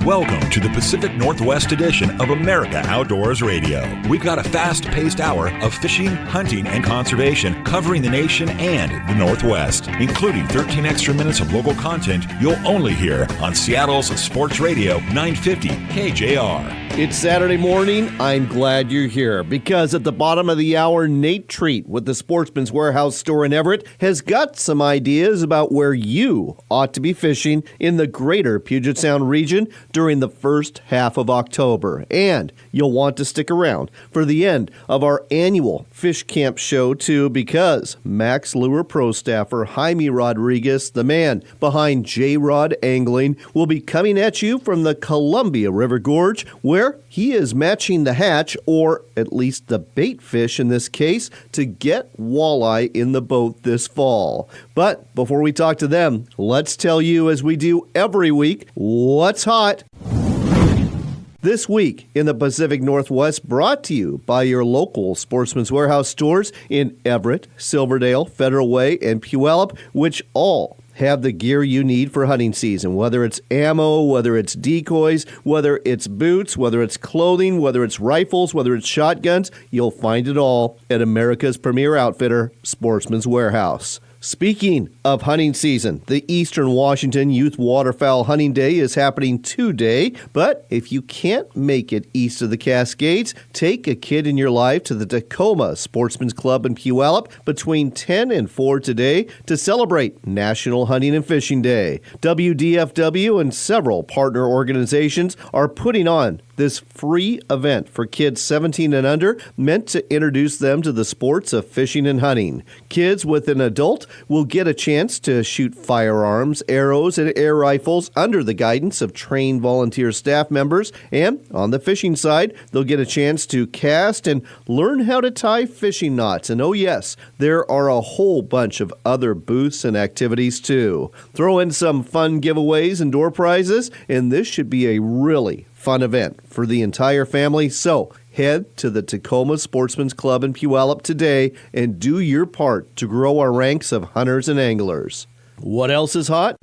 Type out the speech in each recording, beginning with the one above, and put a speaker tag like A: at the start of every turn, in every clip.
A: Welcome to the Pacific Northwest edition of America Outdoors Radio. We've got a fast-paced hour of fishing, hunting, and conservation covering the nation and the Northwest, including 13 extra minutes of local content you'll only hear on Seattle's Sports Radio 950 KJR.
B: It's Saturday morning. I'm glad you're here because at the bottom of the hour, Nate Treat with the Sportsman's Warehouse store in Everett has got some ideas about where you ought to be fishing in the greater Puget Sound region during the first half of October. And you'll want to stick around for the end of our annual Fish Camp show too, because Mack's Lure Pro staffer Jaime Rodriguez, the man behind J-Rod Angling, will be coming at you from the Columbia River Gorge, where he is matching the hatch, or at least the bait fish in this case, to get walleye in the boat this fall. But before we talk to them, let's tell you, as we do every week, what's hot. This week in the Pacific Northwest, brought to you by your local Sportsman's Warehouse stores in Everett, Silverdale, Federal Way, and Puyallup, which all have the gear you need for hunting season, whether it's ammo, whether it's decoys, whether it's boots, whether it's clothing, whether it's rifles, whether it's shotguns. You'll find it all at America's premier outfitter, Sportsman's Warehouse. Speaking of hunting season, the Eastern Washington Youth Waterfowl Hunting Day is happening today, but if you can't make it east of the Cascades, take a kid in your life to the Tacoma Sportsman's Club in Puyallup between 10 and 4 today to celebrate National Hunting and Fishing Day. WDFW and several partner organizations are putting on this free event for kids 17 and under, meant to introduce them to the sports of fishing and hunting. Kids with an adult will get a chance to shoot firearms, arrows, and air rifles under the guidance of trained volunteer staff members. And on the fishing side, they'll get a chance to cast and learn how to tie fishing knots. And oh yes, there are a whole bunch of other booths and activities too. Throw in some fun giveaways and door prizes, and this should be a really fun event for the entire family. So head to the Tacoma Sportsman's Club in Puyallup today and do your part to grow our ranks of hunters and anglers. What else is hot?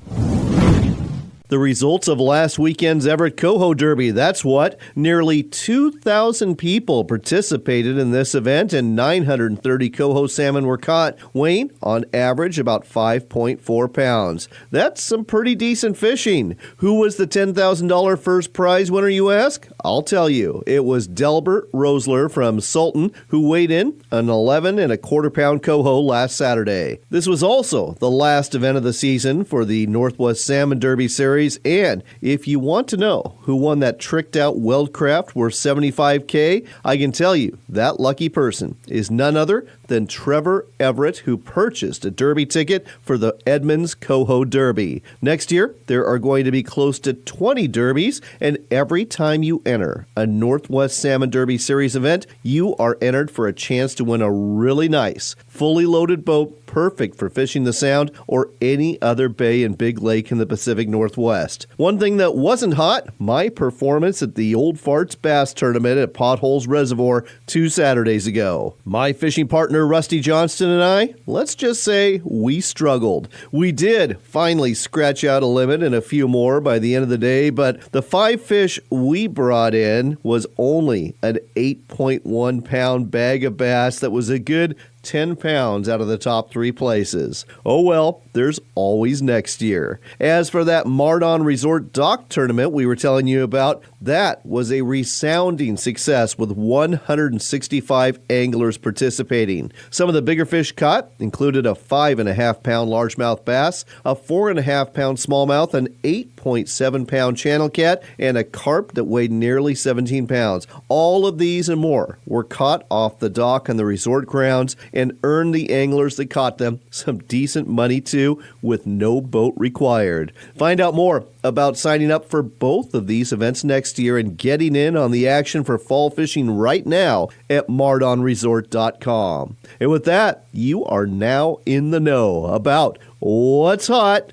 B: The results of last weekend's Everett Coho Derby. That's what. Nearly 2,000 people participated in this event and 930 coho salmon were caught, weighing on average about 5.4 pounds. That's some pretty decent fishing. Who was the $10,000 first prize winner, you ask? I'll tell you. It was Delbert Rosler from Sultan, who weighed in an 11 and a quarter pound coho last Saturday. This was also the last event of the season for the Northwest Salmon Derby Series. And if you want to know who won that tricked out Weldcraft worth $75K, I can tell you that lucky person is none other than Trevor Everett, who purchased a Derby ticket for the Edmonds Coho Derby. Next year, there are going to be close to 20 derbies, and every time you enter a Northwest Salmon Derby Series event, you are entered for a chance to win a really nice, fully loaded boat, perfect for fishing the Sound or any other bay and big lake in the Pacific Northwest. One thing that wasn't hot, my performance at the Old Farts Bass Tournament at Potholes Reservoir 2 Saturdays ago. My fishing partner Rusty Johnston and I, let's just say we struggled. We did finally scratch out a limit and a few more by the end of the day, but the 5 fish we brought in was only an 8.1 pound bag of bass that was a good 10 pounds out of the top 3 places. Oh well, there's always next year. As for that Mardon Resort Dock Tournament we were telling you about, that was a resounding success with 165 anglers participating. Some of the bigger fish caught included a 5.5 pound largemouth bass, a 4.5 pound smallmouth, an 8.7 pound channel cat, and a carp that weighed nearly 17 pounds. All of these and more were caught off the dock on the resort grounds and earned the anglers that caught them some decent money too, with no boat required. Find out more about signing up for both of these events next year and getting in on the action for fall fishing right now at mardonresort.com. And with that, you are now in the know about what's hot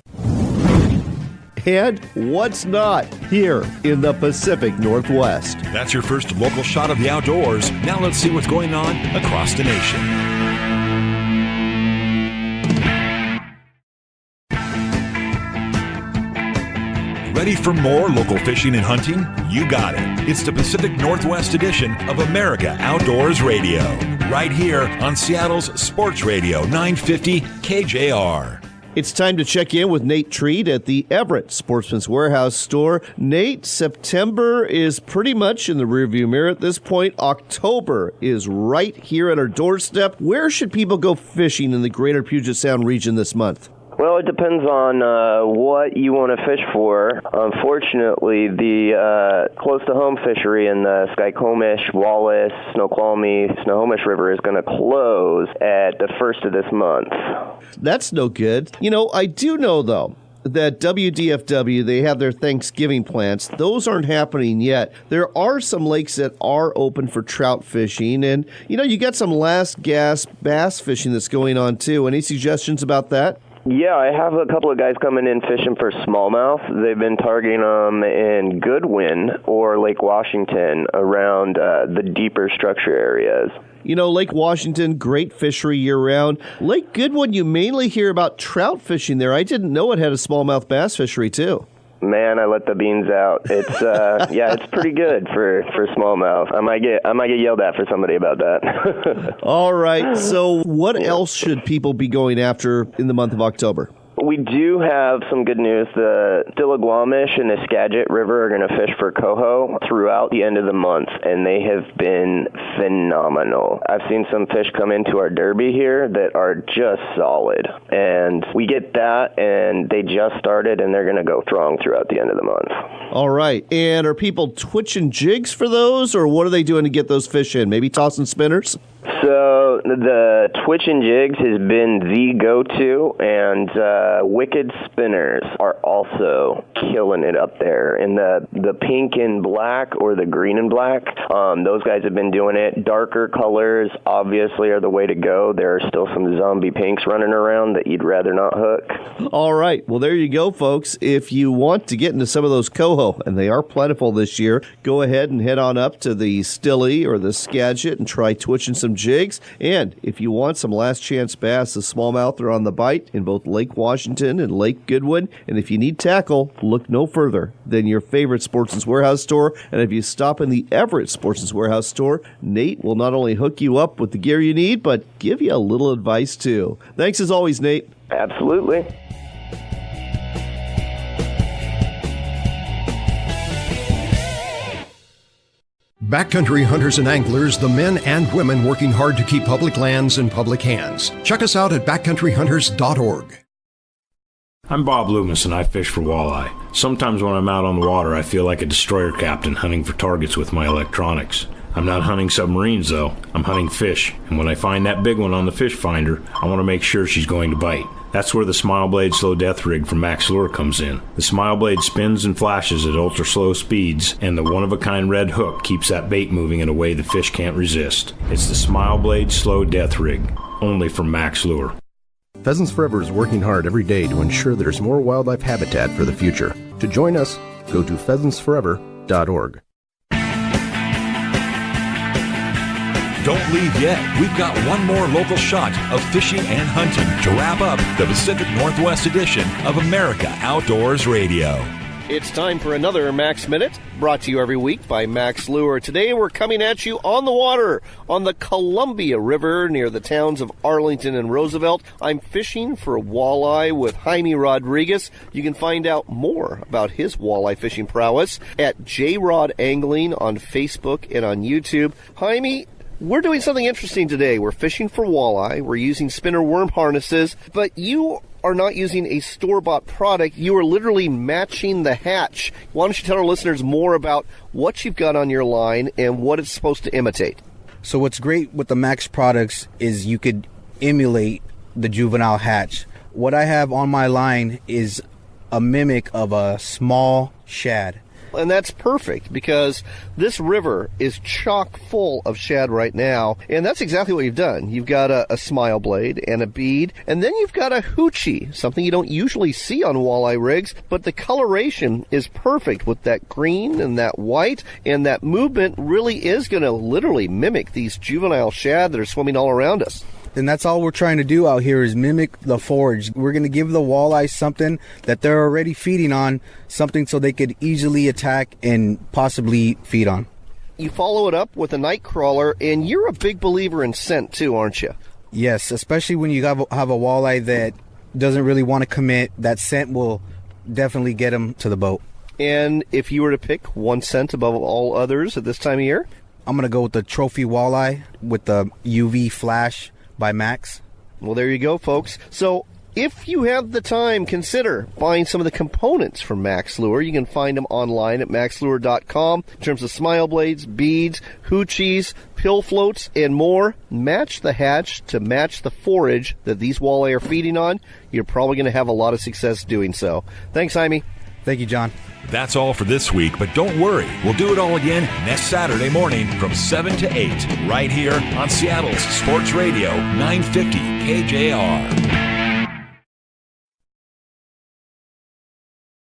B: and what's not here in the Pacific Northwest.
A: That's your first local shot of the outdoors. Now let's see what's going on across the nation. Ready for more local fishing and hunting? You got it. It's the Pacific Northwest edition of America Outdoors Radio, right here on Seattle's Sports Radio 950 KJR.
B: It's time to check in with Nate Treat at the Everett Sportsman's Warehouse store. Nate, September is pretty much in the rearview mirror at this point. October is right here at our doorstep. Where should people go fishing in the greater Puget Sound region this month?
C: Well, it depends on what you want to fish for. Unfortunately, the close-to-home fishery in the Skykomish, Wallace, Snoqualmie, Snohomish River is going to close at the first of this month.
B: That's no good. You know, I do know, though, that WDFW, they have their Thanksgiving plants. Those aren't happening yet. There are some lakes that are open for trout fishing, and, you know, you got some last gasp bass fishing that's going on, too. Any suggestions about that?
C: Yeah, I have a couple of guys coming in fishing for smallmouth. They've been targeting them in Goodwin or Lake Washington around the deeper structure areas.
B: You know, Lake Washington, great fishery year-round. Lake Goodwin, you mainly hear about trout fishing there. I didn't know it had a smallmouth bass fishery, too.
C: Man, I let the beans out. It's yeah, it's pretty good for smallmouth. I might get yelled at for somebody about that.
B: All right. So what else should people be going after in the month of October?
C: We do have some good news. The Stillaguamish and the Skagit River are going to fish for coho throughout the end of the month, and they have been phenomenal. I've seen some fish come into our derby here that are just solid, and we get that, and they just started, and they're going to go strong throughout the end of the month.
B: All right. And are people twitching jigs for those, or what are they doing to get those fish in? Maybe tossing spinners?
C: So the twitch and jigs has been the go-to, and wicked spinners are also killing it up there. In the pink and black or the green and black, those guys have been doing it. Darker colors obviously are the way to go. There are still some zombie pinks running around that you'd rather not hook.
B: All right. Well, there you go, folks. If you want to get into some of those coho, and they are plentiful this year, go ahead and head on up to the Stilly or the Skagit and try twitching some jigs. And if you want some last chance bass, the smallmouth are on the bite in both Lake Washington and Lake Goodwin. And if you need tackle, look no further than your favorite Sportsman's Warehouse store. And if you stop in the Everett Sportsman's Warehouse store, Nate will not only hook you up with the gear you need, but give you a little advice too. Thanks as always, Nate.
C: Absolutely.
D: Backcountry hunters and anglers, the men and women working hard to keep public lands in public hands. Check us out at backcountryhunters.org.
E: I'm Bob Loomis, and I fish for walleye. Sometimes when I'm out on the water, I feel like a destroyer captain hunting for targets with my electronics. I'm not hunting submarines, though. I'm hunting fish, and when I find that big one on the fish finder, I want to make sure she's going to bite. That's where the Smile Blade Slow Death Rig from Mack's Lure comes in. The Smile Blade spins and flashes at ultra-slow speeds, and the one-of-a-kind red hook keeps that bait moving in a way the fish can't resist. It's the Smile Blade Slow Death Rig, only from Mack's Lure.
F: Pheasants Forever is working hard every day to ensure there's more wildlife habitat for the future. To join us, go to pheasantsforever.org.
A: Don't leave yet. We've got one more local shot of fishing and hunting to wrap up the Pacific Northwest edition of America Outdoors Radio.
B: It's time for another Max Minute, brought to you every week by Max Lure. Today we're coming at you on the water, on the Columbia River near the towns of Arlington and Roosevelt. I'm fishing for walleye with Jaime Rodriguez. You can find out more about his walleye fishing prowess at J-Rod Angling on Facebook and on YouTube. Jaime, we're doing something interesting today. We're fishing for walleye. We're using spinner worm harnesses, but you are not using a store-bought product. You are literally matching the hatch. Why don't you tell our listeners more about what you've got on your line and what it's supposed to imitate?
G: So what's great with the Max products is you could emulate the juvenile hatch. What I have on my line is a mimic of a small shad.
B: And that's perfect because this river is chock full of shad right now. And that's exactly what you've done. You've got a smile blade and a bead, and then you've got a hoochie, something you don't usually see on walleye rigs, but the coloration is perfect with that green and that white, and that movement really is going to literally mimic these juvenile shad that are swimming all around us.
G: And that's all we're trying to do out here is mimic the forage. We're going to give the walleye something that they're already feeding on, something so they could easily attack and possibly feed on.
B: You follow it up with a night crawler, and you're a big believer in scent too, aren't you?
G: Yes, especially when you have a walleye that doesn't really want to commit. That scent will definitely get them to the boat.
B: And if you were to pick one scent above all others at this time of year?
G: I'm going to go with the trophy walleye with the UV flash by Mack.
B: Well, there you go, folks. So if you have the time, consider buying some of the components from Mack's Lure. You can find them online at maxlure.com in terms of smile blades, beads, hoochies, pill floats, and more. Match the hatch to match the forage that these walleye are feeding on. You're probably going to have a lot of success doing so. Thanks, Jaime.
G: Thank you, John.
A: That's all for this week, but don't worry. We'll do it all again next Saturday morning from 7 to 8, right here on Seattle's Sports Radio 950 KJR.